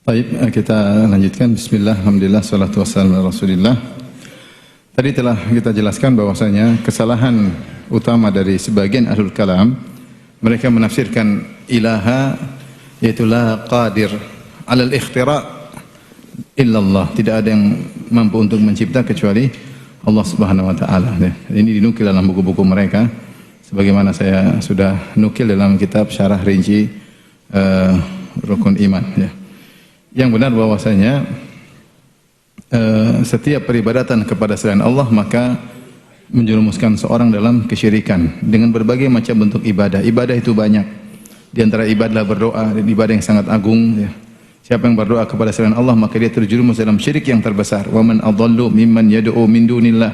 Baik, kita lanjutkan. Bismillah, alhamdulillah, salatu wassalamu ala rasulillah. Tadi telah kita jelaskan bahwasanya kesalahan utama dari sebagian ahlul kalam, mereka menafsirkan ilaha yaitu la qadir alal ikhtira illallah. Tidak ada yang mampu untuk mencipta kecuali Allah Subhanahu wa taala. Ini dinukil dalam buku-buku mereka sebagaimana saya sudah nukil dalam kitab Syarah Rinci Rukun Iman ya. Yang benar bahwasanya setiap peribadatan kepada selain Allah maka menjerumuskan seorang dalam kesyirikan dengan berbagai macam bentuk ibadah. Ibadah itu banyak. Di antara ibadah berdoa dan ibadah yang sangat agung ya. Siapa yang berdoa kepada selain Allah maka dia terjerumus dalam syirik yang terbesar. Wa man adallu mimman yad'u min dunillah.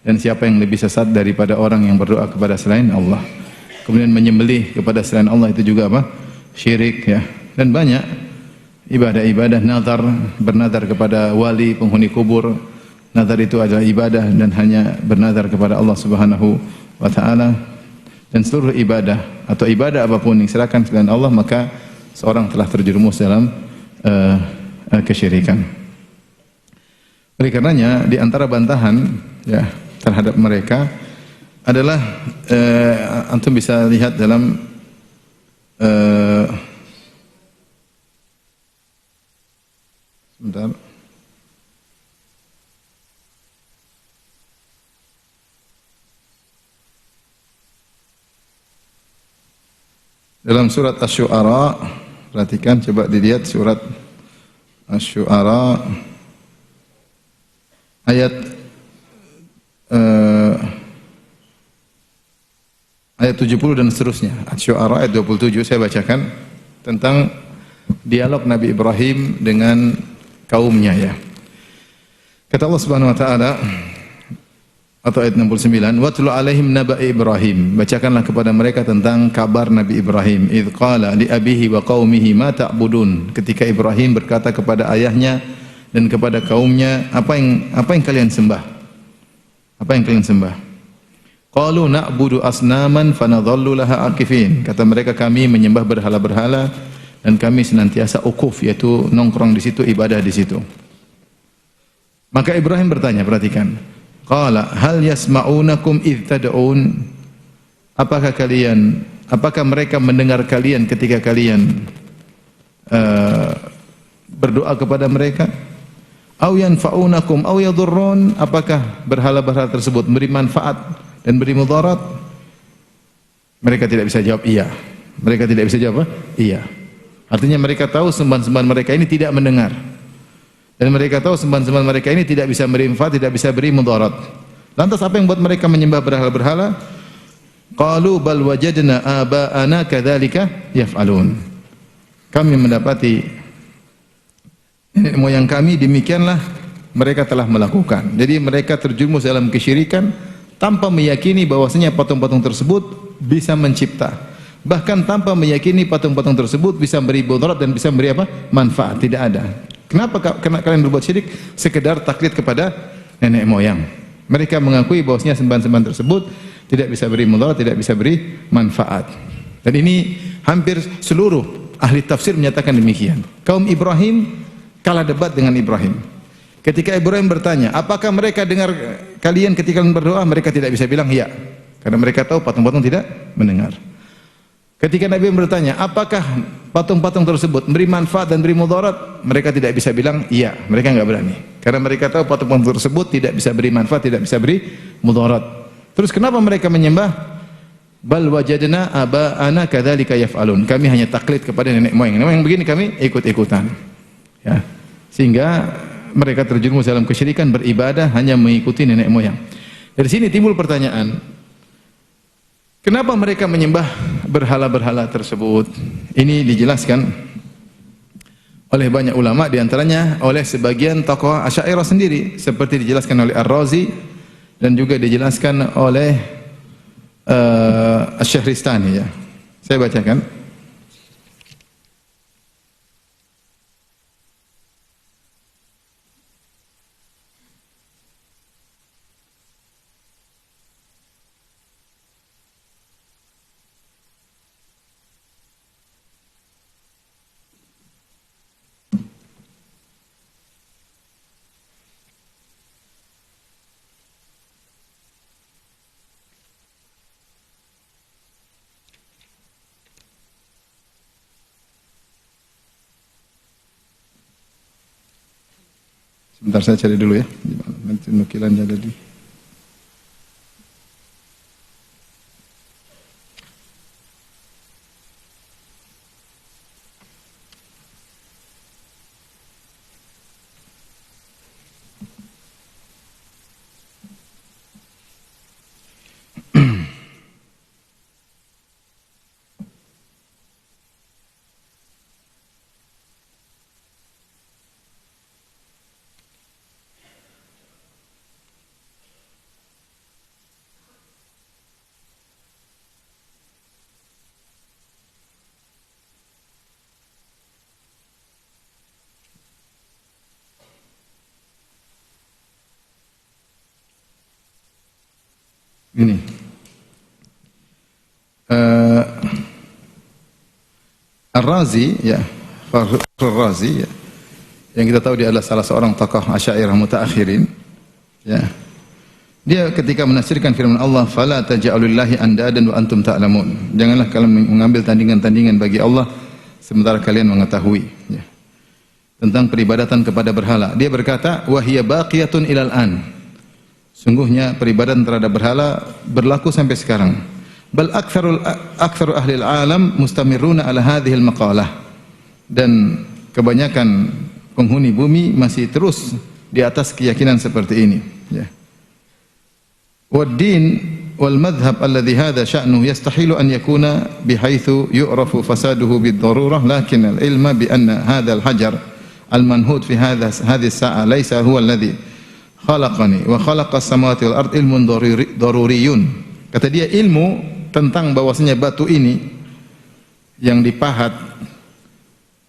Dan siapa yang lebih sesat daripada orang yang berdoa kepada selain Allah. Kemudian menyembelih kepada selain Allah itu juga apa? Syirik ya. Dan banyak ibadah-ibadah nazar, bernazar kepada wali, penghuni kubur. Nazar itu adalah ibadah dan hanya bernazar kepada Allah Subhanahu wa taala. Dan seluruh ibadah atau ibadah apapun yang diserahkan selain Allah maka seorang telah terjerumus dalam kesyirikan. Oleh karenanya di antara bantahan ya terhadap mereka adalah antum bisa lihat dalam sebentar. Dalam surat Asy-Syu'ara, perhatikan, coba dilihat surat Asy-Syu'ara ayat 70 dan seterusnya. Asy-Syu'ara ayat 27 saya bacakan tentang dialog Nabi Ibrahim dengan kaumnya ya. Kata Allah Subhanahu wa taala atau ayat 69, "Watlu 'alaihim naba'i Ibrahim." Bacakanlah kepada mereka tentang kabar Nabi Ibrahim. "Idz qala li abihi wa qaumihi ma ta'budun." Ketika Ibrahim berkata kepada ayahnya dan kepada kaumnya, apa yang kalian sembah? Apa yang kalian sembah? Qalu na'budu asnaman fanadhallu laha akifin. Kata mereka, kami menyembah berhala-berhala dan kami senantiasa ukuf, yaitu nongkrong di situ, ibadah di situ. Maka Ibrahim bertanya, perhatikan. Qala hal yasma'unakum idh tad'un? Apakah mereka mendengar kalian ketika kalian berdoa kepada mereka? Aw yanfa'unakum aw yadurrun? Apakah berhala-berhala tersebut memberi manfaat dan beri mudarat? Mereka tidak bisa jawab iya. Mereka tidak bisa jawab iya. Artinya mereka tahu sembahan-sembahan mereka ini tidak mendengar. Dan mereka tahu sembahan-sembahan mereka ini tidak bisa beri manfaat, tidak bisa beri mudarat. Lantas apa yang buat mereka menyembah berhala-berhala? Qalu bal wajadna aba'ana kadzalika yaf'alun. Kami mendapati nenek moyang kami demikianlah mereka telah melakukan. Jadi mereka terjerumus dalam kesyirikan tanpa meyakini bahwasanya patung-patung tersebut bisa mencipta. Bahkan tanpa meyakini patung-patung tersebut bisa beri mudarat dan bisa beri apa? Manfaat. Tidak ada. Kenapa kalian berbuat syirik? Sekedar taklid kepada nenek moyang. Mereka mengakui bahwasanya sembahan-sembahan tersebut tidak bisa beri mudarat, tidak bisa beri manfaat. Dan ini hampir seluruh ahli tafsir menyatakan demikian. Kaum Ibrahim kalah debat dengan Ibrahim. Ketika Ibrahim bertanya, apakah mereka dengar kalian ketika kalian berdoa? Mereka tidak bisa bilang iya. Karena mereka tahu patung-patung tidak mendengar. Ketika Nabi bertanya, apakah patung-patung tersebut memberi manfaat dan beri mudarat? Mereka tidak bisa bilang iya, mereka enggak berani. Karena mereka tahu patung-patung tersebut tidak bisa beri manfaat, tidak bisa beri mudarat. Terus kenapa mereka menyembah? Bal wajadna aba'ana kadzalika yaf'alun. Kami hanya taklid kepada nenek moyang. Nenek moyang begini kami ikut-ikutan. Ya. Sehingga mereka terjerumus dalam kesyirikan, beribadah hanya mengikuti nenek moyang. Dari sini timbul pertanyaan, kenapa mereka menyembah berhala-berhala tersebut? Ini dijelaskan oleh banyak ulama, diantaranya oleh sebagian tokoh Asy'ariyah sendiri, seperti dijelaskan oleh Ar-Razi dan juga dijelaskan oleh Asy-Syahristani ya. Saya bacakan. Bentar saya cari dulu ya. Gimana? Nanti nukilannya ada di. Ini Ar-Razi ya, Ar-Razi ya, yang kita tahu dia adalah salah seorang tokoh Asy'ariyah mutaakhirin ya. Dia ketika menafsirkan firman Allah, "Fala taj'alulillahi andadan wa antum ta'lamun." Janganlah kalian mengambil tandingan-tandingan bagi Allah sementara kalian mengetahui ya, tentang peribadatan kepada berhala. Dia berkata, "Wa hiya baqiyatun ilal an." Sungguhnya peribadatan terhadap berhala berlaku sampai sekarang. Bal aktsaru ahli alam mustamirruna ala hadhil maqalah. Dan kebanyakan penghuni bumi masih terus di atas keyakinan seperti ini, ya. Wad-din wal madhhab alladhi hadha sya'nuhu yastahilu an yakuna bihaitsu yu'rafu fasaduhu bid-darurah, lakin al-ilma bi anna hadha al-hajar al-manhud fi hadhihi as-sa'a laysa huwa alladhi khalaqani wa khalaqas samawati wal ard ilmun daruriyun. Kata dia, ilmu tentang bahwasanya batu ini yang dipahat,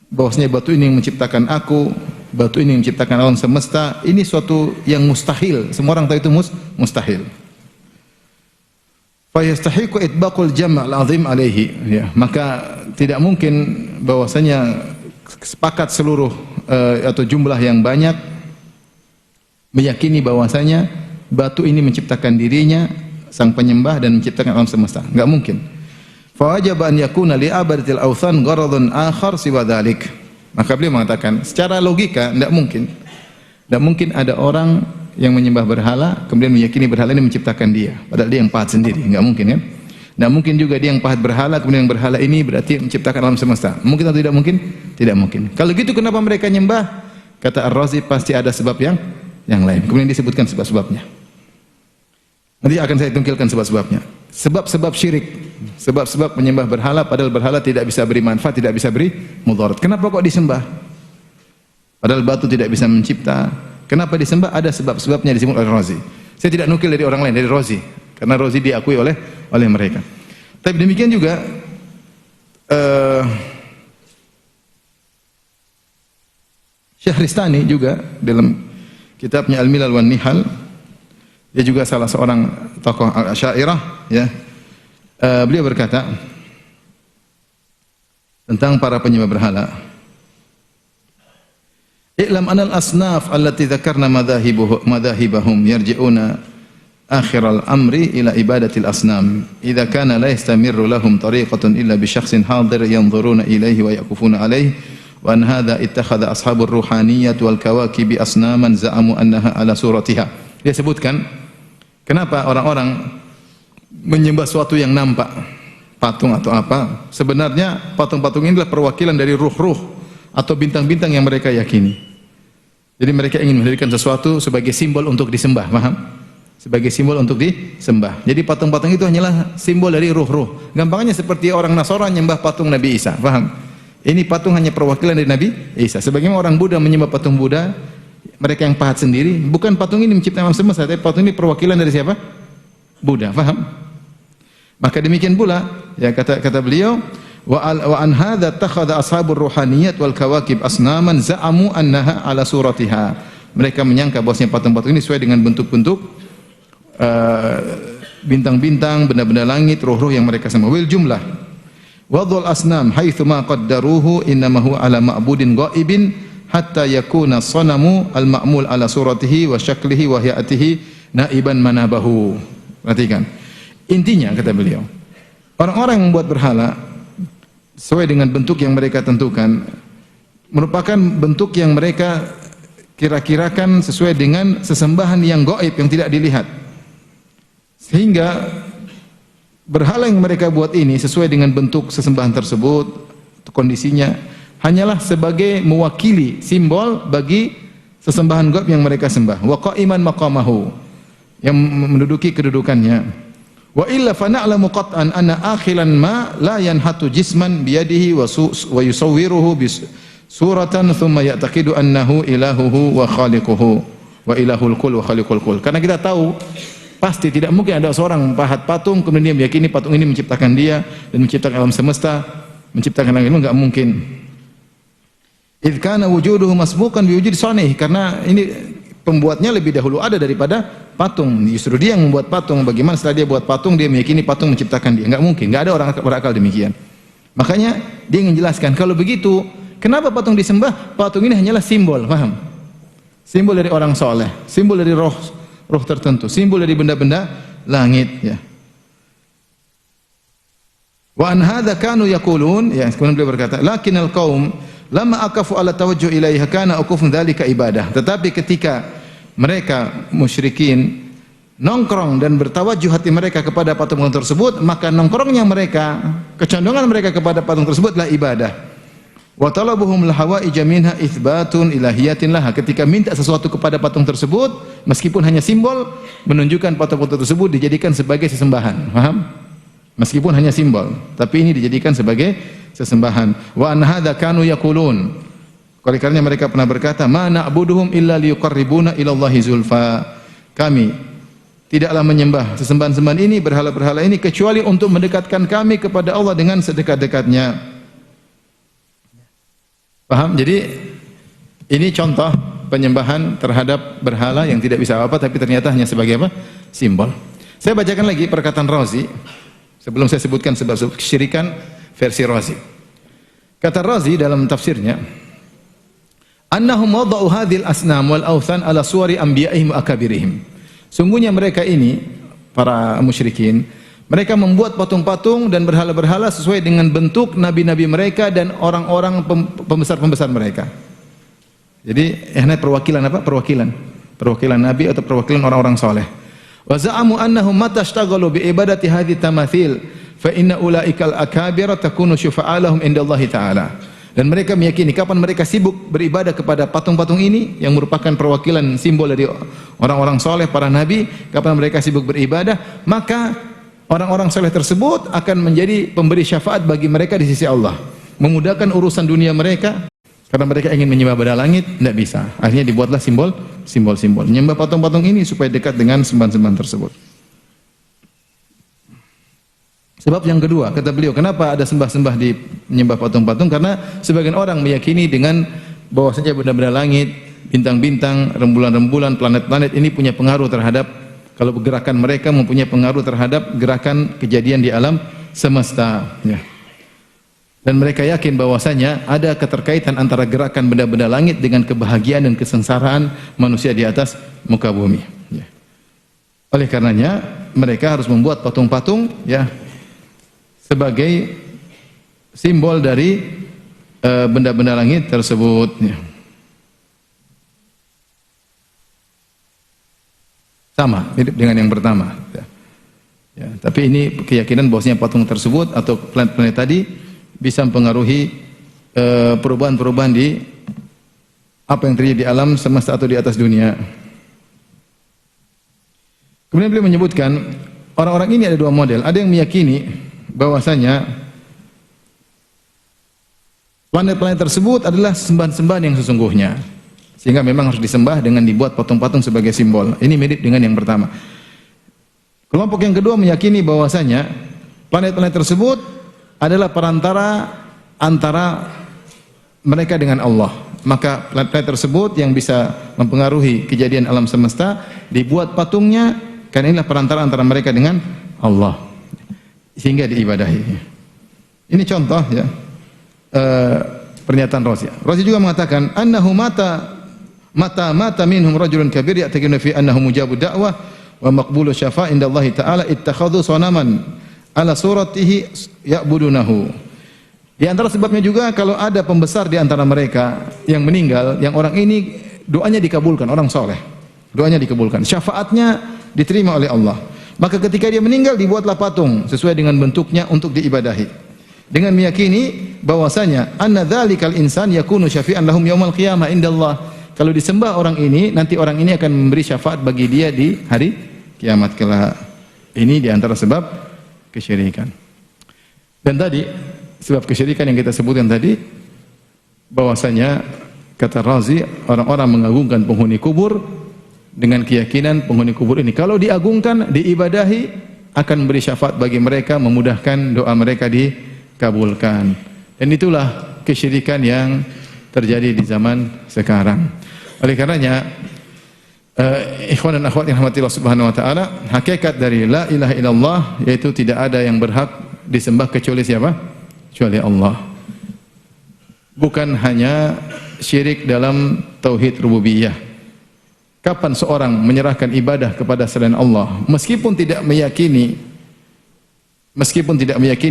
bahwasanya batu ini yang menciptakan aku, batu ini yang menciptakan alam semesta, ini suatu yang mustahil. Semua orang tahu itu mustahil. Fa yastahiqu itbaqul jam' al-'azim alaihi, ya, maka tidak mungkin bahwasanya sepakat seluruh atau jumlah yang banyak meyakini bahwasanya batu ini menciptakan dirinya, sang penyembah, dan menciptakan alam semesta. Enggak mungkin. Fa wajaba an yakuna li abadatil awthan gharadun akhar siwa dzalik. Maka beliau mengatakan, secara logika enggak mungkin. Enggak mungkin ada orang yang menyembah berhala kemudian meyakini berhala ini menciptakan dia, padahal dia yang pahat sendiri. Enggak mungkin kan? Enggak mungkin juga dia yang pahat berhala kemudian yang berhala ini berarti menciptakan alam semesta. Mungkin atau tidak mungkin? Tidak mungkin. Kalau gitu kenapa mereka nyembah? Kata Ar-Razi, pasti ada sebab yang lain. Kemudian disebutkan sebab-sebabnya. Nanti akan saya tungkilkan sebab-sebabnya. Sebab-sebab syirik, sebab-sebab menyembah berhala padahal berhala tidak bisa beri manfaat, tidak bisa beri mudarat. Kenapa kok disembah? Padahal batu tidak bisa mencipta. Kenapa disembah? Ada sebab-sebabnya disebut oleh Razi. Saya tidak nukil dari orang lain, dari Razi. Karena Razi diakui oleh mereka. Tapi demikian juga Syahristani juga dalam kitabnya Al-Milal wan Nihal, dia juga salah seorang tokoh Asy'ariyah ya. Beliau berkata tentang para penyembah berhala, "I'lam anal asnaf allati dzakarna madahibahum yarji'una akhiral amri ila ibadatil asnam. Idza kana la yastamirru lahum tariqatun illa bi syakhsin hadir yanzuruna ilaihi wa yaqufuna alaihi. Wa an hadha ittakhadha ashabur ruhaniyat wal kawakibi asnaman za'amu annaha ala suratiha." Dia sebutkan kenapa orang-orang menyembah sesuatu yang nampak, patung atau apa. Sebenarnya patung-patung ini adalah perwakilan dari ruh-ruh atau bintang-bintang yang mereka yakini. Jadi mereka ingin mendirikan sesuatu sebagai simbol untuk disembah, paham? Sebagai simbol untuk disembah. Jadi patung-patung itu hanyalah simbol dari ruh-ruh. Gampangnya seperti orang Nasara menyembah patung Nabi Isa, paham? Ini patung hanya perwakilan dari Nabi Isa. Sebagaimana orang Buddha menyembah patung Buddha, mereka yang pahat sendiri, bukan patung ini menciptakan alam semesta, tapi patung ini perwakilan dari siapa? Buddha, faham? Maka demikian pula, ya kata beliau, wa an hadza takhadha ashabur ruhaniyat wal kawakib asnaman za'amu annaha ala suratiha. Mereka menyangka bahwasanya patung-patung ini sesuai dengan bentuk-bentuk bintang-bintang, benda-benda langit, roh-roh yang mereka sembah. Wil jumlah wadhul asnam haitsu ma qaddaruhu innama huwa ala ma'budin ghaibin hatta yakuna sanamu al-ma'mul ala suratihi wa syaklihi wa hayatihi naiban manabahu. Perhatikan. Intinya kata beliau, orang-orang yang membuat berhala sesuai dengan bentuk yang mereka tentukan merupakan bentuk yang mereka kira-kirakan sesuai dengan sesembahan yang gaib yang tidak dilihat. Sehingga berhala yang mereka buat ini sesuai dengan bentuk sesembahan tersebut, kondisinya hanyalah sebagai mewakili simbol bagi sesembahan gaib yang mereka sembah. Wa qa'iman maqamahu, yang menduduki kedudukannya. Wa illa fa na'lamu qat'an anna akhilan ma la yanhatu jisman biyadihi wa yusawwiruhu bis suratan thumma ya'taqidu annahu ilahuhu wa khaliquhu wa ilahul kul wa khaliqul kul. Karena kita tahu pasti tidak mungkin ada seorang pahat patung kemudian dia meyakini patung ini menciptakan dia dan menciptakan alam semesta, menciptakan langit, enggak mungkin. Idz kana wujuduhu masbuqan bi wujudi sanih, karena ini pembuatnya lebih dahulu ada daripada patung. Justru dia yang membuat patung. Bagaimana setelah dia buat patung dia meyakini patung menciptakan dia? Enggak mungkin. Enggak ada orang berakal demikian. Makanya dia ingin jelaskan kalau begitu, kenapa patung disembah? Patung ini hanyalah simbol, paham? Simbol dari orang soleh, simbol dari roh tertentu, simbol dari benda-benda langit, ya. Wa an hadza kanu yaqulun, ya, kemudian beliau berkata, lakinnal qaum lama akafu ala tawajjuh ilaiha kana ukufun dzalika ibadah. Tetapi ketika mereka musyrikin nongkrong dan bertawajuh hati mereka kepada patung tersebut, maka nongkrongnya mereka, kecondongan mereka kepada patung tersebutlah ibadah. Wa talabuhum lahawaija minha itsbatun ilahiyatin laha. Ketika minta sesuatu kepada patung tersebut, meskipun hanya simbol, menunjukkan patung tersebut dijadikan sebagai sesembahan. Paham? Meskipun hanya simbol, tapi ini dijadikan sebagai sesembahan. Wa an hadza kanu yaqulun. Oleh karena mereka pernah berkata, "Ma na'buduhum illa liyuqarribuna ila Allahi zulfa." Kami tidaklah menyembah sesembahan-sembahan ini, berhala-berhala ini, kecuali untuk mendekatkan kami kepada Allah dengan sedekat-dekatnya. Paham? Jadi ini contoh penyembahan terhadap berhala yang tidak bisa apa-apa tapi ternyata hanya sebagai apa? Simbol. Saya bacakan lagi perkataan Razi sebelum saya sebutkan sebab kesyirikan versi Razi. Kata Razi dalam tafsirnya, annahum wada'u hadhil asnam wal awthan ala suwari anbiya'ihim wa akabirihim. Sungguhnya mereka ini para musyrikin, mereka membuat patung-patung dan berhala-berhala sesuai dengan bentuk nabi-nabi mereka dan orang-orang pembesar-pembesar mereka. Jadi ini perwakilan apa? Perwakilan nabi atau perwakilan orang-orang saleh. Wa za'amu annahum mata ishtaghalu bi ibadati hadhihi tamathil fa inna ulaikal akabira takunu syufa'alahum indallahi ta'ala. Dan mereka meyakini kapan mereka sibuk beribadah kepada patung-patung ini yang merupakan perwakilan simbol dari orang-orang saleh, para nabi, kapan mereka sibuk beribadah, maka orang-orang saleh tersebut akan menjadi pemberi syafaat bagi mereka di sisi Allah, memudahkan urusan dunia mereka. Karena mereka ingin menyembah benda langit, tidak bisa. Akhirnya dibuatlah simbol-simbol. Menyembah patung-patung ini supaya dekat dengan sembahan-sembahan tersebut. Sebab yang kedua, kata beliau, kenapa ada sembah-sembah di menyembah patung-patung? Karena sebagian orang meyakini dengan bahwasanya benda-benda langit, bintang-bintang, rembulan-rembulan, planet-planet ini punya pengaruh terhadap, kalau gerakan mereka mempunyai pengaruh terhadap gerakan kejadian di alam semesta, ya. Dan mereka yakin bahwasanya ada keterkaitan antara gerakan benda-benda langit dengan kebahagiaan dan kesengsaraan manusia di atas muka bumi, ya. Oleh karenanya mereka harus membuat patung-patung, ya, sebagai simbol dari benda-benda langit tersebut, ya. Sama, mirip dengan yang pertama. Ya, tapi ini keyakinan bahwasanya patung tersebut atau planet-planet tadi bisa mempengaruhi perubahan-perubahan di apa yang terjadi di alam semesta atau di atas dunia. Kemudian beliau menyebutkan orang-orang ini ada dua model. Ada yang meyakini bahwasanya planet-planet tersebut adalah sembahan-sembahan yang sesungguhnya, sehingga memang harus disembah dengan dibuat patung-patung sebagai simbol. Ini mirip dengan yang pertama. Kelompok yang kedua meyakini bahwasanya planet-planet tersebut adalah perantara antara mereka dengan Allah. Maka planet-planet tersebut yang bisa mempengaruhi kejadian alam semesta dibuat patungnya, karena inilah perantara antara mereka dengan Allah, sehingga diibadahi. Ini contoh, ya, pernyataan Razi. Razi juga mengatakan annahu mata minhum rajulun kabir ya'taqiduna fi annahu mujabud da'wah wa maqbulu syafa' indallahi ta'ala ittakhadhu sanaman ala suratihi ya'budunahu. Di antara sebabnya juga kalau ada pembesar di antara mereka yang meninggal, yang orang ini doanya dikabulkan, orang soleh. Doanya dikabulkan, syafaatnya diterima oleh Allah. Maka ketika dia meninggal dibuatlah patung sesuai dengan bentuknya untuk diibadahi. Dengan meyakini bahwasanya anna dzalikal insan yakunu syafi'an lahum yaumal qiyamah indallah. Kalau disembah orang ini, nanti orang ini akan memberi syafaat bagi dia di hari kiamat kelak. Ini di antara sebab kesyirikan. Dan tadi sebab kesyirikan yang kita sebutkan tadi, bahwasanya kata Razi, orang-orang mengagungkan penghuni kubur dengan keyakinan penghuni kubur ini kalau diagungkan, diibadahi, akan memberi syafaat bagi mereka, memudahkan doa mereka dikabulkan. Dan itulah kesyirikan yang terjadi di zaman sekarang. Oleh karenanya, ikhwan dan akhwat yang rahmati Allah Subhanahu wa taala, hakikat dari la ilaha illallah yaitu tidak ada yang berhak disembah kecuali siapa? Kecuali Allah. Bukan hanya syirik dalam tauhid rububiyah. Kapan seorang menyerahkan ibadah kepada selain Allah, meskipun tidak meyakini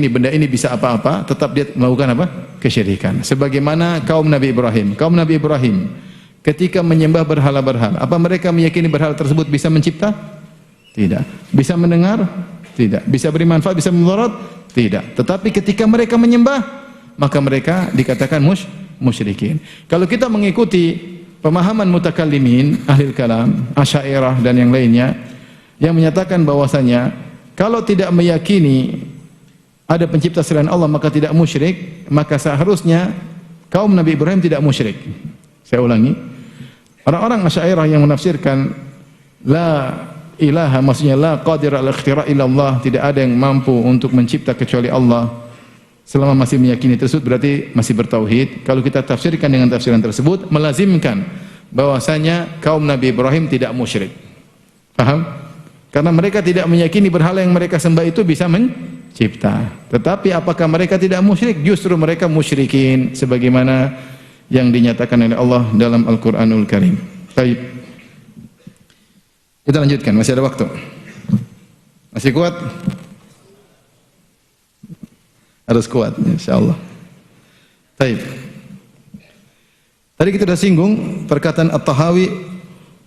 benda ini bisa apa-apa, tetap dia melakukan apa? Kesyirikan. Sebagaimana kaum Nabi Ibrahim. Kaum Nabi Ibrahim ketika menyembah berhala-berhala, apa mereka meyakini berhala tersebut bisa mencipta? Tidak. Bisa mendengar? Tidak. Bisa beri manfaat, bisa memudarat? Tidak. Tetapi ketika mereka menyembah, maka mereka dikatakan musyrikin. Kalau kita mengikuti pemahaman mutakallimin, ahli kalam, Asy'ariyah dan yang lainnya yang menyatakan bahwasanya kalau tidak meyakini ada pencipta selain Allah maka tidak musyrik, maka seharusnya kaum Nabi Ibrahim tidak musyrik. Saya ulangi. Orang-orang Asy'ariyah yang menafsirkan la ilaha, maksudnya la qadir al-ikhtira' illa Allah, tidak ada yang mampu untuk mencipta kecuali Allah. Selama masih meyakini tersebut berarti masih bertauhid. Kalau kita tafsirkan dengan tafsiran tersebut, melazimkan bahwasanya kaum Nabi Ibrahim tidak musyrik. Paham? Karena mereka tidak meyakini berhala yang mereka sembah itu bisa mencipta. Tetapi apakah mereka tidak musyrik? Justru mereka musyrikin sebagaimana yang dinyatakan oleh Allah dalam Al-Qur'anul Karim. Baik. Kita lanjutkan, masih ada waktu. Masih kuat? Harus kuat, insyaallah. Baik. Tadi kita sudah singgung perkataan At-Tahawi,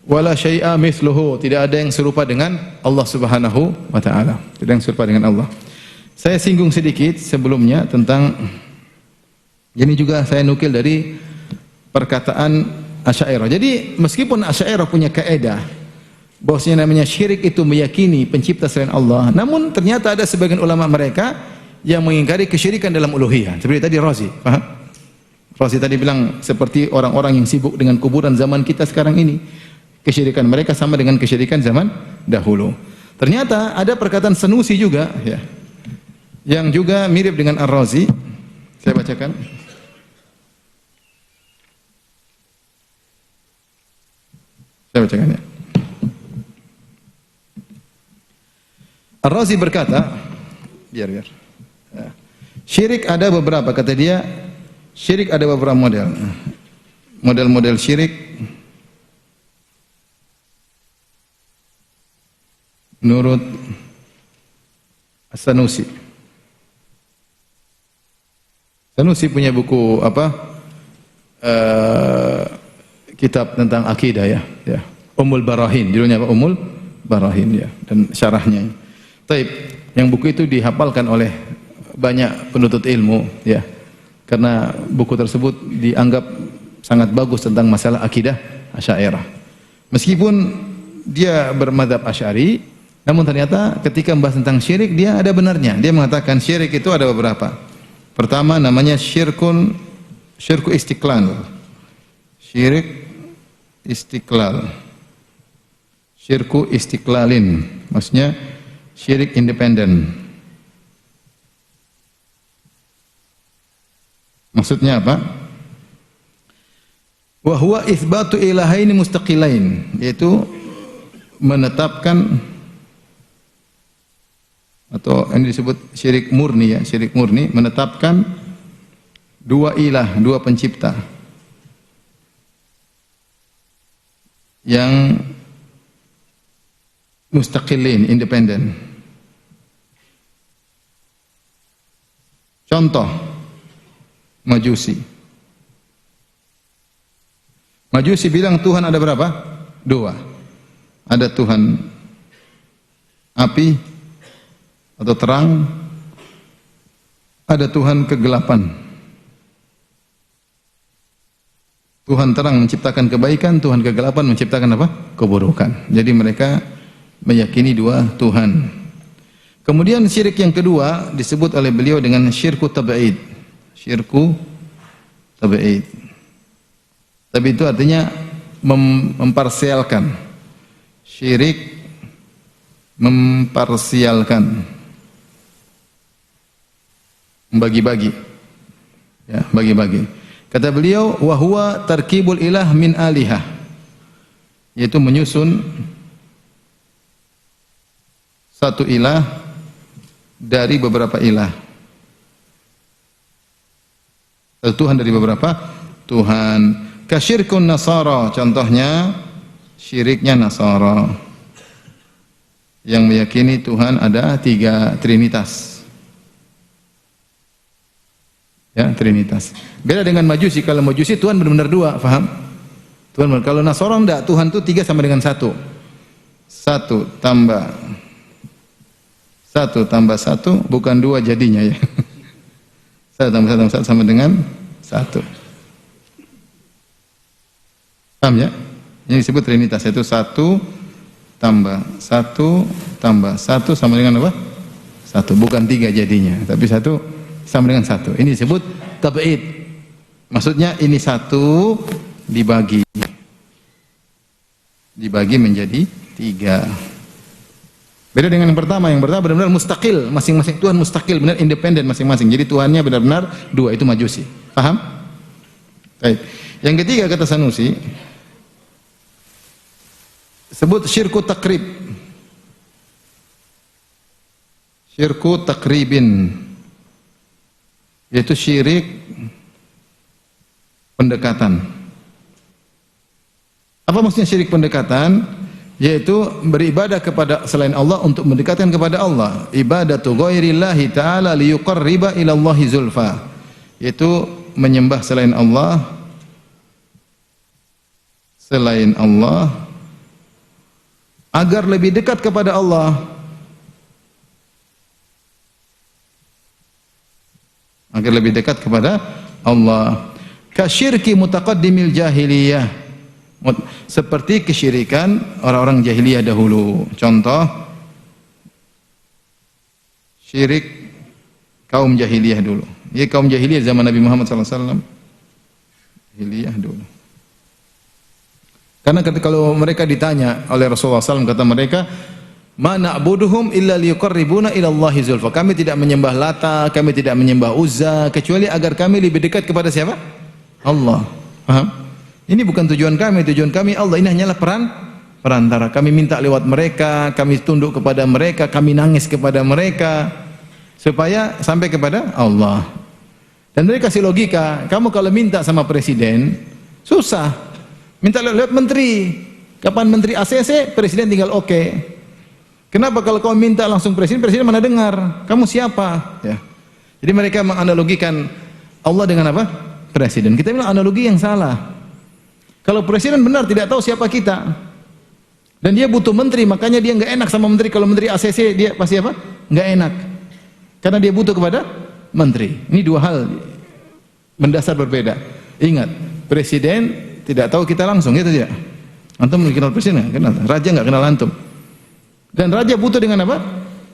wala syai'a mithluhu, tidak ada yang serupa dengan Allah Subhanahu wa taala. Tidak ada yang serupa dengan Allah. Saya singgung sedikit sebelumnya tentang ini, juga saya nukil dari perkataan Asy'ariyah. Jadi meskipun Asy'ariyah punya kaidah bahwasanya namanya syirik itu meyakini pencipta selain Allah, namun ternyata ada sebagian ulama mereka yang mengingkari kesyirikan dalam uluhiyah. Seperti tadi Razi, paham? Razi tadi bilang seperti orang-orang yang sibuk dengan kuburan zaman kita sekarang ini. Kesyirikan mereka sama dengan kesyirikan zaman dahulu. Ternyata ada perkataan Sanusi juga, ya, yang juga mirip dengan Ar-Razi. Saya bacakan. Saya bacakan ya. Ar-Razi berkata, biar. Syirik ada beberapa, kata dia, syirik ada beberapa model. Model-model syirik menurut As-Sanusi. Sanusi punya buku kitab tentang akidah ya. Ummul Barahin, judulnya apa? Ummul Barahin ya, dan syarahnya. Taib, yang buku itu dihafalkan oleh banyak penuntut ilmu ya, karena buku tersebut dianggap sangat bagus tentang masalah akidah Asy'ariyah. Meskipun dia bermadzhab Asy'ari, namun ternyata ketika membahas tentang syirik dia ada benarnya. Dia mengatakan syirik itu ada beberapa. Pertama namanya syirku istiqlal. Syirik istiqlal. Syirku istiqlalin, maksudnya syirik independen. Maksudnya apa? Wa huwa itsbatu ilahaini mustaqilain, yaitu menetapkan, atau ini disebut syirik murni ya, syirik murni, menetapkan dua ilah, dua pencipta yang mustaqilin, independen. Contoh Majusi. Majusi bilang Tuhan ada berapa? Dua. Ada Tuhan api atau terang, ada Tuhan kegelapan. Tuhan terang menciptakan kebaikan, Tuhan kegelapan menciptakan apa? Keburukan. Jadi mereka meyakini dua Tuhan. Kemudian syirik yang kedua disebut oleh beliau dengan syirku tab'id. Syirku tab'id. Tapi itu artinya memparsialkan. Syirik memparsialkan. Membagi-bagi. Ya, bagi-bagi. Kata beliau, wa huwa tarkibul ilah min alihah. Yaitu menyusun satu ilah dari beberapa ilah. Satu Tuhan dari beberapa Tuhan. Kasyirkun Nasara, contohnya syiriknya Nasara yang meyakini Tuhan ada tiga, Trinitas. Ya, Trinitas. Beda dengan Majusi. Kalau Majusi Tuhan benar-benar dua, faham? Tuhan. Kalau Nasara enggak, Tuhan itu tiga sama dengan satu. Satu tambah satu bukan dua jadinya ya. Satu tambah satu sama dengan satu. Paham ya? Ini disebut Trinitas, yaitu satu tambah satu sama dengan apa? Satu, bukan tiga jadinya, tapi satu sama dengan satu. Ini disebut tab'id. Maksudnya ini satu dibagi menjadi tiga. Beda dengan yang pertama benar-benar mustaqil, masing-masing Tuhan mustaqil, benar independen masing-masing. Jadi Tuhannya benar-benar dua, itu Majusi. Paham? Baik. Yang ketiga kata Sanusi, sebut syirku takrib. Syirku takribin, yaitu syirik pendekatan. Apa maksudnya syirik pendekatan? Yaitu beribadah kepada selain Allah untuk mendekatkan kepada Allah. Ibadatu ghairillahi ta'ala liyuqarriba ila Allahi zulfa. Yaitu menyembah selain Allah agar lebih dekat kepada Allah. Agar lebih dekat kepada Allah. Kasyirki mutaqaddimil jahiliyah, seperti kesyirikan orang-orang jahiliyah dahulu. Contoh syirik kaum jahiliyah dulu. Ya, kaum jahiliyah zaman Nabi Muhammad SAW. Jahiliyah dulu. Karena kalau mereka ditanya oleh Rasulullah SAW, kata mereka, ma na'buduhum illa liyuqarribuna ila Allahi zulfa. Kami tidak menyembah Lata, kami tidak menyembah Uzza, kecuali agar kami lebih dekat kepada siapa? Allah. Paham? Ini bukan tujuan kami Allah. Ini hanyalah perantara. Kami minta lewat mereka, kami tunduk kepada mereka, kami nangis kepada mereka, supaya sampai kepada Allah. Dan mereka kasih logika, kamu kalau minta sama presiden, susah. Minta lewat menteri. Kapan menteri ACC, presiden tinggal oke. Kenapa kalau kau minta langsung presiden mana dengar? Kamu siapa? Ya. Jadi mereka menganalogikan Allah dengan apa? Presiden. Kita bilang analogi yang salah. Kalau presiden benar tidak tahu siapa kita, dan dia butuh menteri, makanya dia nggak enak sama menteri. Kalau menteri ACC dia pasti apa? Nggak enak. Karena dia butuh kepada menteri. Ini dua hal mendasar berbeda. Ingat, presiden tidak tahu kita langsung, gitu tidak? Antum kenal presiden nggak? Kenal. Raja nggak kenal antum. Dan raja butuh dengan apa?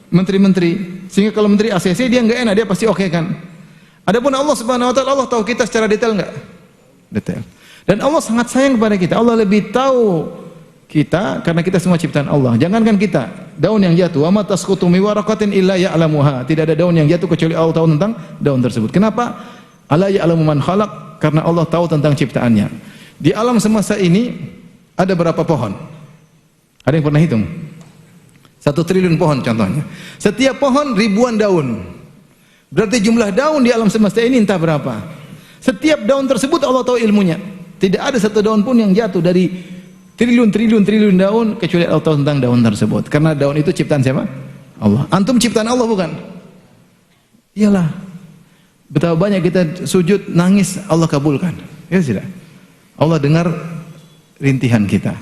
Menteri-menteri. Sehingga kalau menteri ACC dia nggak enak, dia pasti oke kan. Adapun Allah Subhanahu Wa Taala, Allah tahu kita secara detail nggak? Detail. Dan Allah sangat sayang kepada kita. Allah lebih tahu kita karena kita semua ciptaan Allah. Jangankan kita, daun yang jatuh, wa ma tasqutu min waraqatin illa ya'lamuha. Tidak ada daun yang jatuh kecuali Allah tahu tentang daun tersebut. Kenapa? Ala ya'lamu man khalaq, karena Allah tahu tentang ciptaannya. Di alam semesta ini ada berapa pohon? Ada yang pernah hitung? 1 triliun pohon contohnya. Setiap pohon ribuan daun. Berarti jumlah daun di alam semesta ini entah berapa. Setiap daun tersebut Allah tahu ilmunya. Tidak ada satu daun pun yang jatuh dari triliun daun kecuali Allah tahu tentang daun tersebut. Karena daun itu ciptaan siapa? Allah. Antum ciptaan Allah bukan? Iyalah. Betapa banyak kita sujud, nangis, Allah kabulkan. Ya tidak? Allah dengar rintihan kita.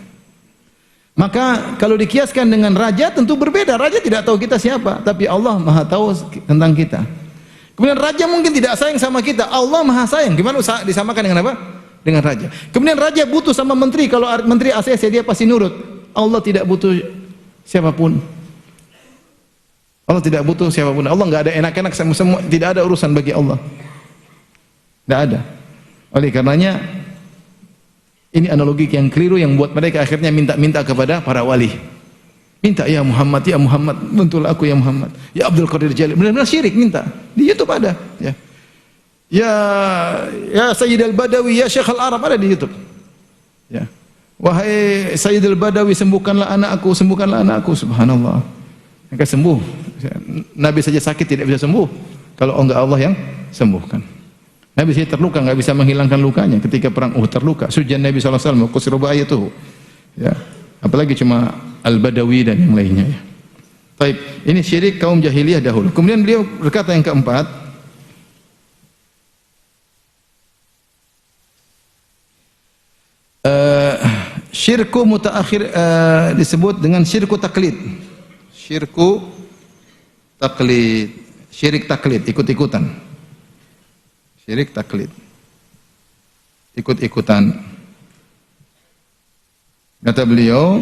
Maka kalau dikiaskan dengan raja tentu berbeda. Raja tidak tahu kita siapa, tapi Allah Maha tahu tentang kita. Kemudian raja mungkin tidak sayang sama kita, Allah Maha sayang. Gimana disamakan dengan apa? Dengan raja. Kemudian raja butuh sama menteri, kalau menteri ACC dia pasti nurut. Allah tidak butuh siapapun. Allah tidak butuh siapapun. Allah enggak ada enak-enak semua, tidak ada urusan bagi Allah. Tidak ada. Oleh karenanya ini analogi yang keliru yang buat mereka akhirnya minta-minta kepada para wali. Minta, ya Muhammad, bantulah aku ya Muhammad. Ya Abdul Qadir Jalil. Benar-benar syirik minta. Di YouTube ada, ya. Ya Sayyid al-Badawi, ya Syekh al-Arab ada di YouTube. Ya. Wahai Sayyid al-Badawi, sembuhkanlah anakku, subhanallah. Mereka sembuh. Nabi saja sakit tidak bisa sembuh kalau enggak Allah yang sembuhkan. Nabi saja terluka enggak bisa menghilangkan lukanya ketika perang Uhud terluka. Sujan Nabi sallallahu alaihi wasallam qusira ayatuhu. Ya. Apalagi cuma Al-Badawi dan yang lainnya, ya. Baik, ini syirik kaum jahiliyah dahulu. Kemudian beliau berkata yang keempat, syirku mutaakhir, disebut dengan syirku taklid. Syirku taklid, syirik taklid, ikut-ikutan. Syirik taklid, ikut-ikutan. Kata beliau,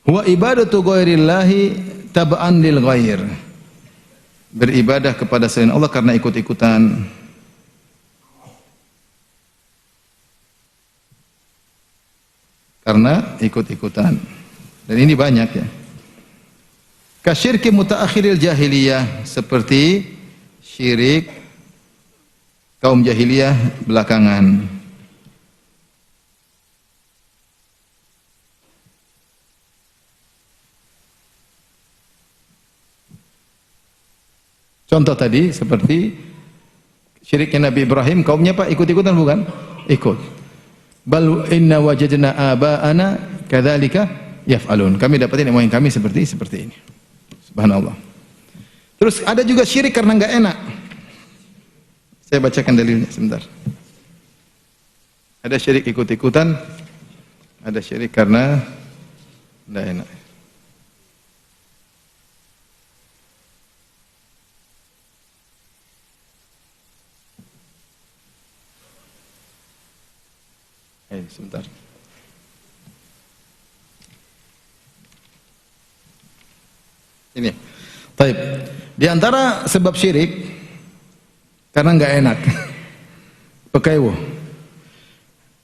huwa ibadatu ghairillahi tab'an lil ghair. Beribadah kepada selain Allah karena ikut-ikutan. Karena ikut-ikutan. Dan ini banyak, ya. Kasyirki mutaakhiril jahiliyah, seperti syirik kaum jahiliyah belakangan. Contoh tadi seperti syiriknya Nabi Ibrahim, kaumnya Pak ikut-ikutan bukan? Ikut. Bal inna wajadna aba'ana kadzalika yaf'alun. Kami dapatin moyang kami seperti ini. Subhanallah. Terus ada juga syirik karena enggak enak. Saya bacakan dalilnya sebentar. Ada syirik ikut-ikutan, ada syirik karena enggak enak. Sebentar. Ini. Baik. Di antara sebab syirik karena enggak enak. Pekaiwo.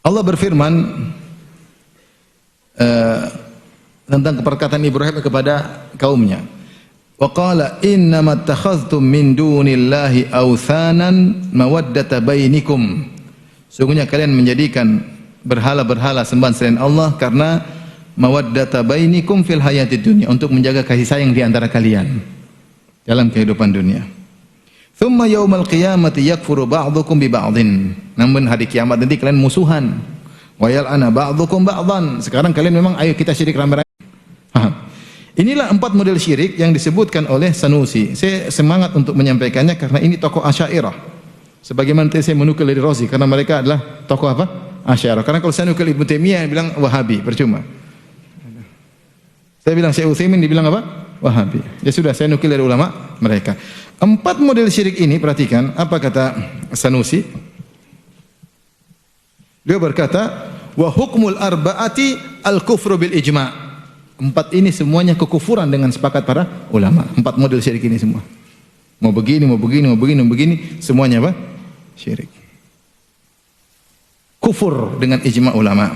Allah berfirman tentang perkataan Ibrahim kepada kaumnya. Wa qala innamat takhadhtum min dunillahi awthanan mawaddata bainikum. Sungguhnya kalian menjadikan berhala-berhala sembahan selain Allah karena mawaddata bainikum fil hayatid dunya, untuk menjaga kasih sayang di antara kalian dalam kehidupan dunia. Tsumma yaumal qiyamati yakfuru ba'dukum bi ba'dhin. Namun hari kiamat nanti kalian musuhan. Wa yal'ana ba'dukum ba'dhan. Sekarang kalian memang ayo kita syirik rame-rame. Inilah 4 model syirik yang disebutkan oleh Sanusi. Saya semangat untuk menyampaikannya karena ini tokoh Asy'ariyah. Sebagaimana tadi saya menukil dari Razi karena mereka adalah tokoh apa? Asy'ariyah. Karena kalau saya nukil Ibnu Taimiyah bilang Wahabi, percuma. Saya bilang Syekh Utsaimin dibilang apa? Wahabi. Ya sudah, saya nukil dari ulama mereka. 4 model syirik ini, perhatikan apa kata Sanusi. Dia berkata, wa hukmul arba'ati al-kufru bil ijma'. 4 ini semuanya kekufuran dengan sepakat para ulama. 4 model syirik ini semua. Mau begini, semuanya apa? Syirik. Kufur dengan ijma' ulama.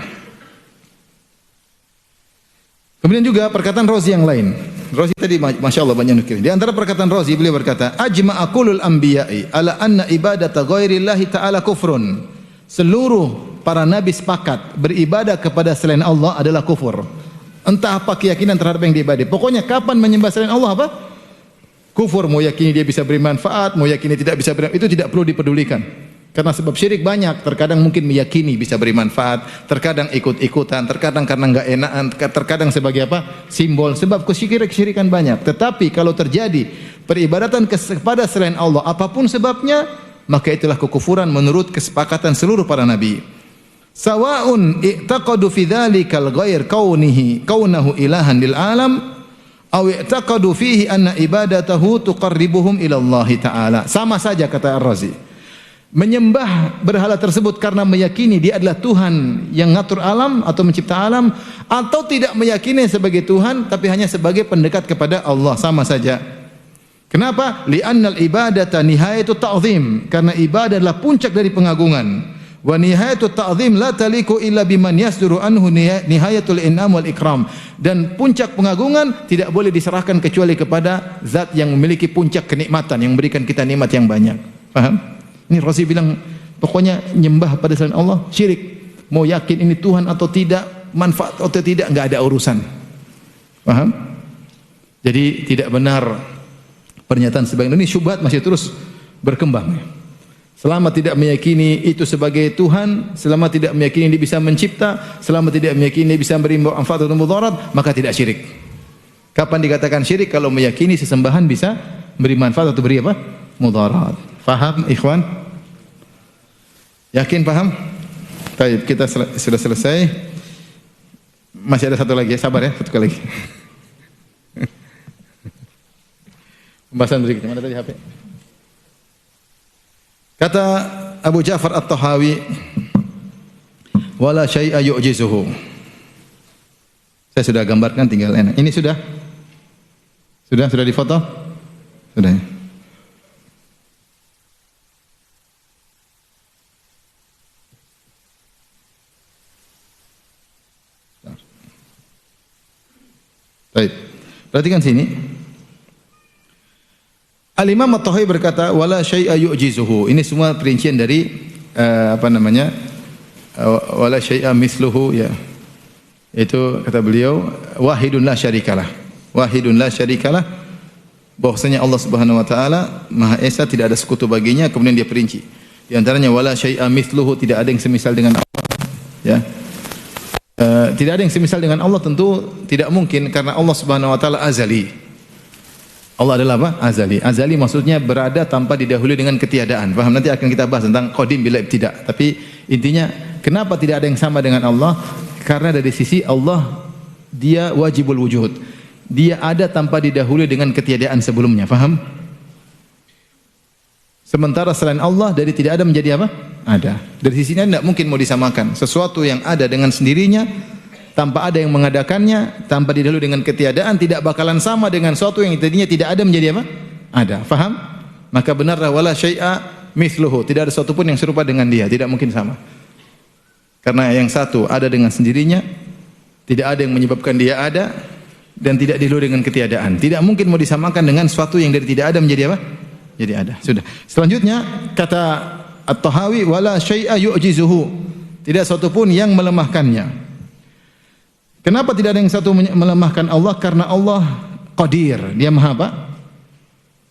Kemudian juga perkataan Razi yang lain. Razi tadi Masya Allah banyak nukil. Di antara perkataan Razi beliau berkata, ajma'a kulul anbiya'i ala anna ibadata ghairillahi ta'ala kufrun. Seluruh para nabi sepakat beribadah kepada selain Allah adalah kufur. Entah apa keyakinan terhadap yang diibadai. Pokoknya kapan menyembah selain Allah apa? Kufur. Mau yakini dia bisa beri manfaat, mau yakini tidak bisa beri, itu tidak perlu dipedulikan. Karena sebab syirik banyak, terkadang mungkin meyakini bisa beri manfaat, terkadang ikut-ikutan, terkadang karena enggak enakan, terkadang sebagai apa? Simbol. Sebab kesyirikan banyak. Tetapi kalau terjadi peribadatan kepada selain Allah, apapun sebabnya, maka itulah kekufuran menurut kesepakatan seluruh para nabi. Sawa'un i'taqadu fi dzalikal ghair kaunahu ilahan lil alam aw i'taqadu fihi anna ibadatahu tuqarribuhum ila Allah taala. Sama saja kata Ar-Razi. Menyembah berhala tersebut karena meyakini dia adalah Tuhan yang ngatur alam atau mencipta alam, atau tidak meyakini sebagai Tuhan tapi hanya sebagai pendekat kepada Allah, sama saja. Kenapa? Li'annal ibadata nihayatu ta'zim, karena ibadah adalah puncak dari pengagungan. Wa nihayatu ta'zim la taliku illa biman yasduru anhu nihayatul in'am wal ikram. Dan puncak pengagungan tidak boleh diserahkan kecuali kepada zat yang memiliki puncak kenikmatan, yang memberikan kita nikmat yang banyak. Paham? Ini Razi bilang pokoknya nyembah pada selain Allah syirik. Mau yakin ini Tuhan atau tidak, manfaat atau tidak, enggak ada urusan. Paham? Jadi tidak benar pernyataan sebagian ini, syubhat masih terus berkembang. Selama tidak meyakini itu sebagai Tuhan, selama tidak meyakini dia bisa mencipta, selama tidak meyakini dia bisa memberi manfaat atau mudarat, maka tidak syirik. Kapan dikatakan syirik? Kalau meyakini sesembahan bisa beri manfaat atau beri apa? Mudarat. Faham, ikhwan? Yakin paham? Baik, kita sudah selesai. Masih ada satu lagi, sabar ya, satu kali lagi. Pembahasan berikutnya, mana tadi HP? Kata Abu Ja'far At-Tahawi, wala syai'a yu'jizuhu. Saya sudah gambarkan, tinggal enak. Ini sudah? Sudah difoto? Sudah. Baik. Perhatikan sini. Al-Imam At-Tahawi berkata wala syai'a yu'jizuhu. Ini semua perincian dari wala syai'a misluhu, ya. Itu kata beliau wahidun la syarikalah. Wahidun la syarikalah, bahwasanya Allah Subhanahu wa taala Maha Esa, tidak ada sekutu baginya. Kemudian dia perinci. Di antaranya wala syai'a misluhu, tidak ada yang semisal dengan Allah, ya. Tidak ada yang semisal dengan Allah, tentu tidak mungkin karena Allah Subhanahu wa taala azali. Allah adalah apa? Azali. Azali maksudnya berada tanpa didahului dengan ketiadaan. Paham? Nanti akan kita bahas tentang qadim bila ibtida. Tapi intinya kenapa tidak ada yang sama dengan Allah? Karena dari sisi Allah dia wajibul wujud. Dia ada tanpa didahului dengan ketiadaan sebelumnya. Paham? Sementara selain Allah dari tidak ada menjadi apa? Ada. Dari sisinya tidak mungkin mau disamakan. Sesuatu yang ada dengan sendirinya tanpa ada yang mengadakannya, tanpa didahului dengan ketiadaan, tidak bakalan sama dengan sesuatu yang tadinya tidak ada menjadi apa? Ada. Faham? Maka benarlah wala syai'a mithluhu. Tidak ada sesuatu pun yang serupa dengan dia, tidak mungkin sama. Karena yang satu ada dengan sendirinya, tidak ada yang menyebabkan dia ada, dan tidak didahului dengan ketiadaan. Tidak mungkin mau disamakan dengan sesuatu yang dari tidak ada menjadi apa? Jadi ada. Sudah. Selanjutnya kata At-Tahawi wala syai'a yu'jizuhu. Tidak sesuatu pun yang melemahkannya. Kenapa tidak ada yang satu melemahkan Allah? Karena Allah qadir, dia maha apa?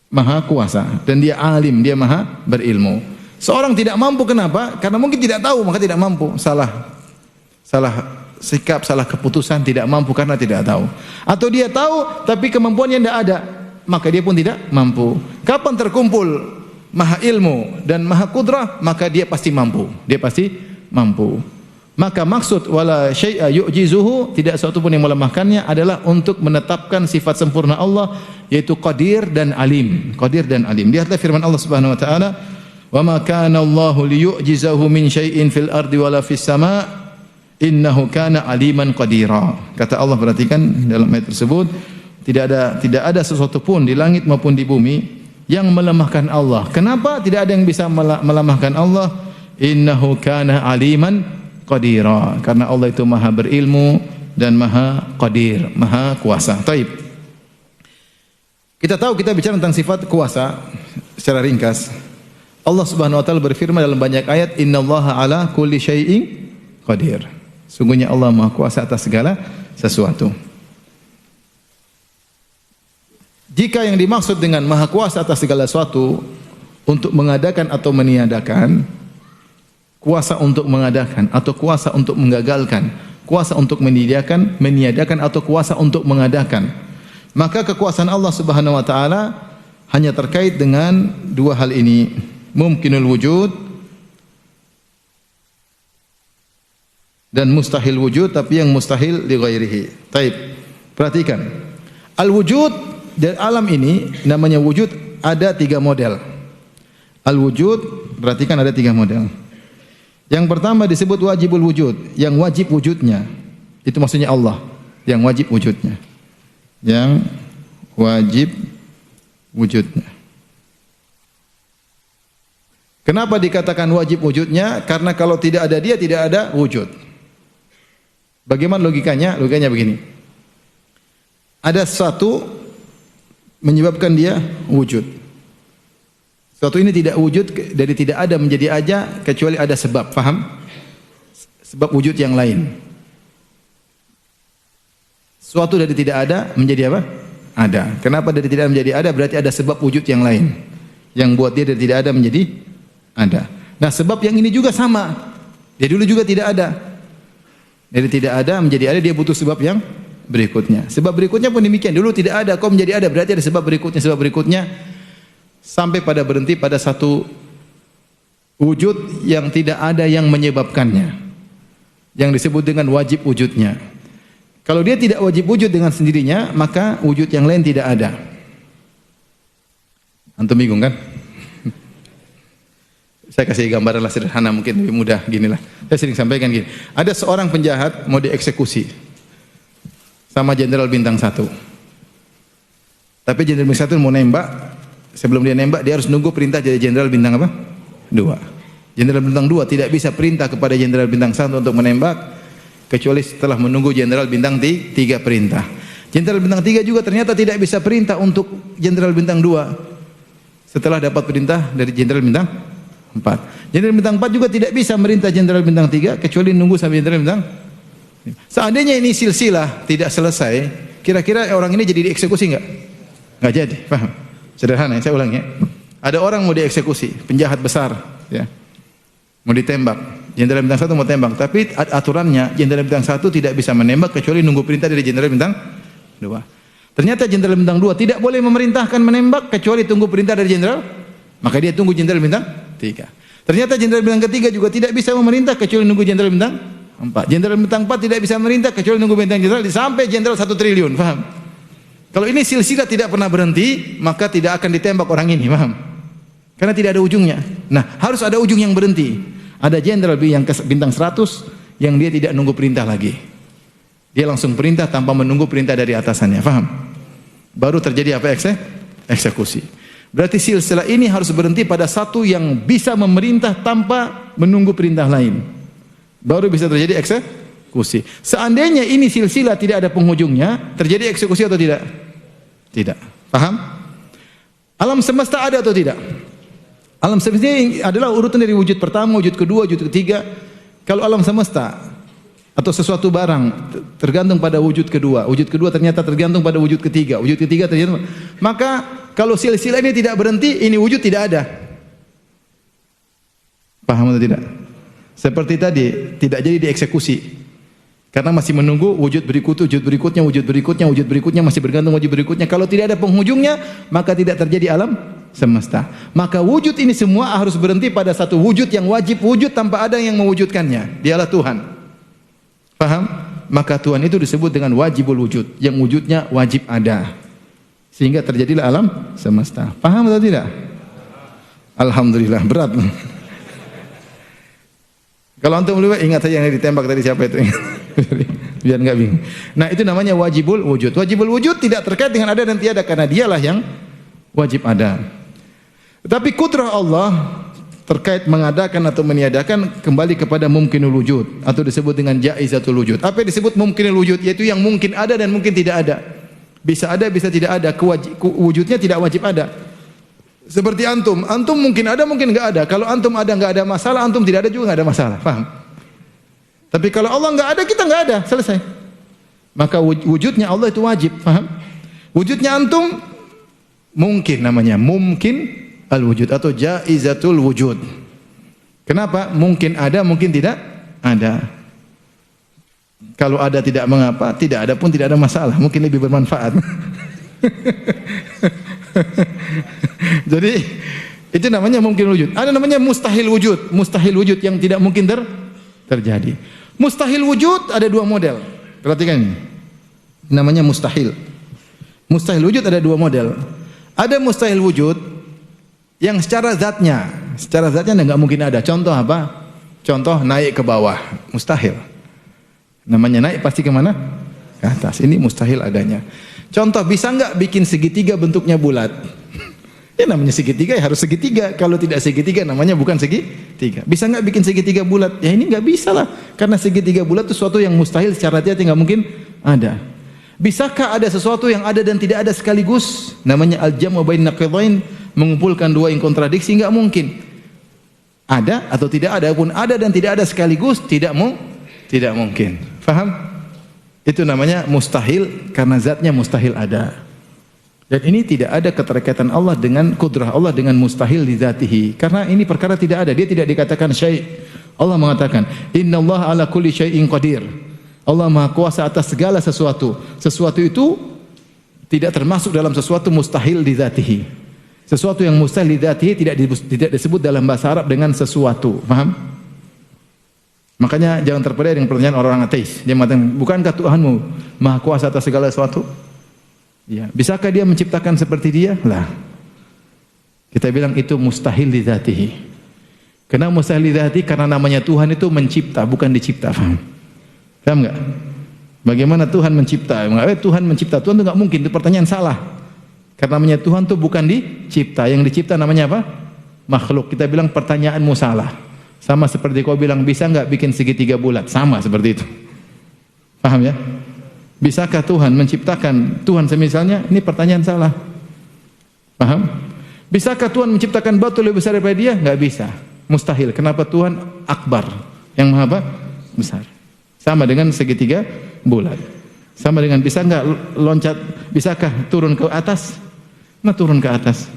Maha kuasa, dan dia alim, dia maha berilmu. Seorang tidak mampu, kenapa? Karena mungkin tidak tahu, maka tidak mampu. Salah sikap, salah keputusan, tidak mampu karena tidak tahu. Atau dia tahu tapi kemampuannya tidak ada, maka dia pun tidak mampu. Kapan terkumpul maha ilmu dan maha kudrah, maka dia pasti mampu. Dia pasti mampu. Maka maksud wala syai'a yu'jizuhu, tidak sesuatu pun yang melemahkannya, adalah untuk menetapkan sifat sempurna Allah, yaitu qadir dan alim. Qadir dan alim. Lihatlah firman Allah Subhanahu wa taala, "Wa ma kana Allahu liyu'jizahu min syai'in fil ardi wala fis sama' innahu kana aliman qadira." Kata Allah, perhatikan dalam ayat tersebut, tidak ada sesuatu pun di langit maupun di bumi yang melemahkan Allah. Kenapa tidak ada yang bisa melemahkan Allah? Innahu kana aliman qadira, karena Allah itu maha berilmu dan maha qadir, maha kuasa. Taib. Kita tahu, kita bicara tentang sifat kuasa secara ringkas. Allah Subhanahu wa taala berfirman dalam banyak ayat, innallaha ala kulli syai'in qadir. Sungguhnya Allah maha kuasa atas segala sesuatu. Jika yang dimaksud dengan maha kuasa atas segala sesuatu untuk mengadakan atau meniadakan, kuasa untuk mengadakan atau kuasa untuk menggagalkan, kuasa untuk meniadakan atau kuasa untuk mengadakan, maka kekuasaan Allah Subhanahu wa taala hanya terkait dengan dua hal ini, mumkinul wujud dan mustahil wujud, tapi yang mustahil li ghairihi. Taib. Perhatikan. Al-wujud dari alam ini namanya wujud ada 3 model. Al-wujud, perhatikan ada 3 model. Yang pertama disebut wajibul wujud, yang wajib wujudnya. Itu maksudnya Allah, yang wajib wujudnya. Yang wajib wujudnya. Kenapa dikatakan wajib wujudnya? Karena kalau tidak ada dia, tidak ada wujud. Bagaimana logikanya? Logikanya begini. Ada sesuatu menyebabkan dia wujud. Sesuatu ini tidak wujud, dari tidak ada menjadi ada, kecuali ada sebab. Faham? Sebab wujud yang lain. Sesuatu dari tidak ada menjadi apa? Ada. Kenapa dari tidak ada menjadi ada? Berarti ada sebab wujud yang lain yang buat dia dari tidak ada menjadi ada. Nah, sebab yang ini juga sama. Dia dulu juga tidak ada. Dari tidak ada menjadi ada, dia butuh sebab yang berikutnya. Sebab berikutnya pun demikian. Dulu tidak ada, kok menjadi ada, berarti ada sebab berikutnya. Sebab berikutnya sampai pada berhenti pada satu wujud yang tidak ada yang menyebabkannya, yang disebut dengan wajib wujudnya. Kalau dia tidak wajib wujud dengan sendirinya, maka wujud yang lain tidak ada. Antum bingung kan? Saya kasih gambaran lah sederhana, mungkin lebih mudah ginilah. Saya sering sampaikan gini. Ada seorang penjahat mau dieksekusi sama Jenderal Bintang 1. Tapi Jenderal Bintang 1 mau nembak. Sebelum dia nembak, dia harus nunggu perintah dari Jenderal Bintang apa? 2. Jenderal Bintang 2 tidak bisa perintah kepada Jenderal Bintang 1 untuk menembak kecuali setelah menunggu Jenderal Bintang 3 perintah. Jenderal Bintang 3 juga ternyata tidak bisa perintah untuk Jenderal Bintang 2 setelah dapat perintah dari Jenderal Bintang 4. Jenderal Bintang 4 juga tidak bisa merintah Jenderal Bintang 3 kecuali nunggu sampai Jenderal Bintang 5. Seandainya ini silsilah tidak selesai, kira-kira orang ini jadi dieksekusi enggak? Enggak jadi, paham? Sederhana, saya ulang ya. Ada orang mau dieksekusi, penjahat besar, ya. Mau ditembak. Jenderal Bintang 1 mau tembak, tapi aturannya Jenderal Bintang 1 tidak bisa menembak kecuali nunggu perintah dari Jenderal Bintang 2. Ternyata Jenderal Bintang 2 tidak boleh memerintahkan menembak kecuali tunggu perintah dari Jenderal, maka dia tunggu Jenderal Bintang 3. Ternyata Jenderal Bintang ketiga juga tidak bisa memerintah kecuali nunggu Jenderal Bintang 4. Jenderal Bintang 4 tidak bisa memerintah kecuali nunggu Bintang Jenderal sampai Jenderal 1 triliun, paham? Kalau ini silsilah tidak pernah berhenti, maka tidak akan ditembak orang ini, paham? Karena tidak ada ujungnya. Nah, harus ada ujung yang berhenti. Ada Jenderal yang Bintang 100 yang dia tidak nunggu perintah lagi. Dia langsung perintah tanpa menunggu perintah dari atasannya, paham? Baru terjadi apa? Eksekusi. Berarti silsilah ini harus berhenti pada satu yang bisa memerintah tanpa menunggu perintah lain. Baru bisa terjadi eksekusi. Seandainya ini silsilah tidak ada penghujungnya, terjadi eksekusi atau tidak? Tidak. Paham? Alam semesta ada atau tidak? Alam semesta ini adalah urutan dari wujud pertama, wujud kedua, wujud ketiga. Kalau alam semesta atau sesuatu barang tergantung pada wujud kedua. Wujud kedua ternyata tergantung pada wujud ketiga. Wujud ketiga tergantung. Maka kalau silsilah ini tidak berhenti, ini wujud tidak ada. Paham atau tidak? Seperti tadi, tidak jadi dieksekusi. Karena masih menunggu wujud berikutnya, wujud berikutnya, wujud berikutnya, wujud berikutnya, masih bergantung wujud berikutnya. Kalau tidak ada penghujungnya, maka tidak terjadi alam semesta. Maka wujud ini semua harus berhenti pada satu wujud yang wajib wujud tanpa ada yang mewujudkannya. Dialah Tuhan. Paham? Maka Tuhan itu disebut dengan wajibul wujud, yang wujudnya wajib ada. Sehingga terjadilah alam semesta. Paham atau tidak? Alhamdulillah, berat. Kalau antum lupa, ingat saja yang ditembak tadi siapa itu. Biar enggak bingung. Nah, itu namanya wajibul wujud. Wajibul wujud tidak terkait dengan ada dan tiada, karena dialah yang wajib ada. Tetapi kudrah Allah terkait mengadakan atau meniadakan kembali kepada mumkinul wujud, atau disebut dengan jaizatul wujud. Apa yang disebut mumkinul wujud? Yaitu yang mungkin ada dan mungkin tidak ada. Bisa ada, bisa tidak ada. Wujudnya tidak wajib ada. Seperti antum. Antum mungkin ada, mungkin enggak ada. Kalau antum ada enggak ada masalah, antum tidak ada juga enggak ada masalah. Paham? Tapi kalau Allah enggak ada, kita enggak ada. Selesai. Maka wujudnya Allah itu wajib. Paham? Wujudnya antum mungkin namanya. Mungkin al-wujud atau jaizatul wujud. Kenapa? Mungkin ada, mungkin tidak ada. Kalau ada tidak mengapa, tidak ada pun tidak ada masalah, mungkin lebih bermanfaat. Jadi itu namanya mungkin wujud. Ada namanya mustahil wujud, mustahil wujud yang tidak mungkin terjadi. Mustahil wujud ada dua model. Perhatikan ini. Namanya mustahil. Mustahil wujud ada dua model. Ada mustahil wujud yang secara zatnya enggak mungkin ada. Contoh apa? Contoh naik ke bawah, mustahil. Namanya naik pasti kemana? Ke atas. Ini mustahil adanya. Contoh, bisa enggak bikin segitiga bentuknya bulat? Ya namanya segitiga ya harus segitiga. Kalau tidak segitiga namanya bukan segitiga. Bisa enggak bikin segitiga bulat? Ya ini enggak bisa lah. Karena segitiga bulat itu sesuatu yang mustahil, secara hati-hati enggak mungkin ada. Bisakah ada sesuatu yang ada dan tidak ada sekaligus? Namanya al-jam'u bain naqidain, mengumpulkan dua yang kontradiksi, enggak mungkin. Ada atau tidak ada, pun ada dan tidak ada sekaligus tidak mungkin. Faham? Itu namanya mustahil karena zatnya mustahil ada. Dan ini tidak ada keterkaitan Allah dengan kudrah Allah dengan mustahil di zatihi. Karena ini perkara tidak ada, dia tidak dikatakan syai'. Allah mengatakan, "Innallaha ala kulli syai'in qadir." Allah Maha Kuasa atas segala sesuatu. Sesuatu itu tidak termasuk dalam sesuatu mustahil di zatihi. Sesuatu yang mustahil di zatihi tidak disebut dalam bahasa Arab dengan sesuatu. Paham? Makanya jangan terpedaya dengan pertanyaan orang-orang ateis. Dia mengatakan, "Bukankah Tuhanmu Maha Kuasa atas segala sesuatu?" Ya, bisakah dia menciptakan seperti dia? Lah. Kita bilang itu mustahil li dzatihi. Kenapa mustahil li dzatihi? Karena namanya Tuhan itu mencipta, bukan dicipta. Paham? Paham enggak? Bagaimana Tuhan mencipta? Tuhan mencipta. Tuhan itu enggak mungkin, itu pertanyaan salah. Karena namanya Tuhan itu bukan dicipta. Yang dicipta namanya apa? Makhluk. Kita bilang pertanyaanmu salah. Sama seperti kau bilang bisa enggak bikin segitiga bulat? Sama seperti itu. Paham ya? Bisakah Tuhan menciptakan Tuhan semisalnya? Ini pertanyaan salah. Paham? Bisakah Tuhan menciptakan batu lebih besar daripada dia? Enggak bisa. Mustahil. Kenapa Tuhan akbar? Yang maha besar. Sama dengan segitiga bulat. Sama dengan bisa enggak loncat? Bisakah turun ke atas? Nah, turun ke atas.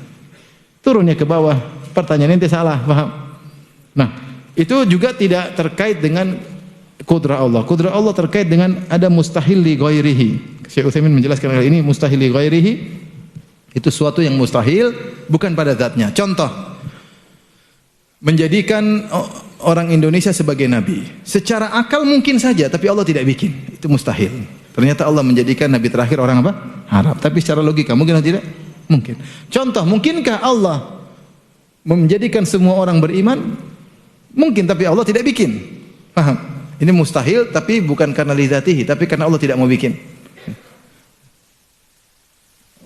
Turunnya ke bawah. Pertanyaan ini salah. Paham? Nah, itu juga tidak terkait dengan kudrah Allah. Kudrah Allah terkait dengan ada mustahil li ghairihi. Syekh Utsaimin menjelaskan hal ini, mustahil li ghairihi itu suatu yang mustahil bukan pada zatnya. Contoh, menjadikan orang Indonesia sebagai nabi. Secara akal mungkin saja, tapi Allah tidak bikin. Itu mustahil. Ternyata Allah menjadikan nabi terakhir orang apa? Arab. Tapi secara logika mungkin atau tidak? Mungkin. Contoh, mungkinkah Allah menjadikan semua orang beriman? Mungkin, tapi Allah tidak bikin. Paham? Ini mustahil, tapi bukan karena lidzatihi, tapi karena Allah tidak mau bikin.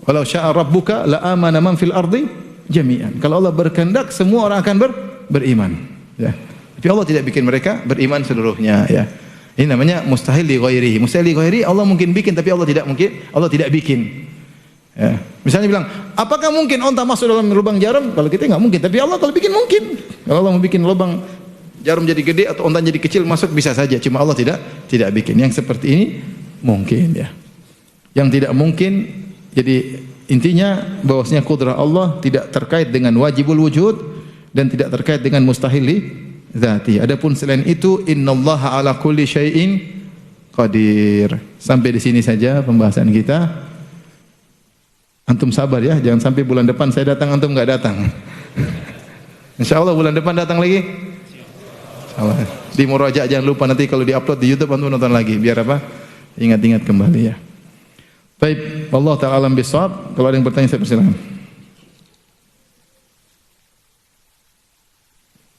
Walau syaa rabbuka la amana man fil ardi jami'an. Kalau Allah berkehendak, semua orang akan beriman. Ya. Tapi Allah tidak bikin mereka beriman seluruhnya. Ya. Ini namanya mustahil li ghairihi. Mustahil li ghairihi Allah mungkin bikin, tapi Allah tidak bikin. Ya. Misalnya bilang, apakah mungkin onta masuk dalam lubang jarum? Kalau kita nggak mungkin, tapi Allah kalau bikin mungkin. Kalau Allah mau bikin lubang jarum jadi gede atau onta jadi kecil masuk bisa saja, cuma Allah tidak bikin. Yang seperti ini mungkin ya. Yang tidak mungkin, jadi intinya bahwasanya kudrah Allah tidak terkait dengan wajibul wujud dan tidak terkait dengan mustahil li dzati. Adapun selain itu, innallaha ala kulli syai'in qadir. Sampai di sini saja pembahasan kita. Antum sabar ya, jangan sampai bulan depan saya datang antum enggak datang. Insyaallah bulan depan datang lagi. Di Muraja jangan lupa nanti kalau diupload di YouTube antum nonton lagi biar apa? Ingat-ingat kembali ya. Baik, wallahu ta'ala alam bisawab. Kalau ada yang bertanya saya persilakan.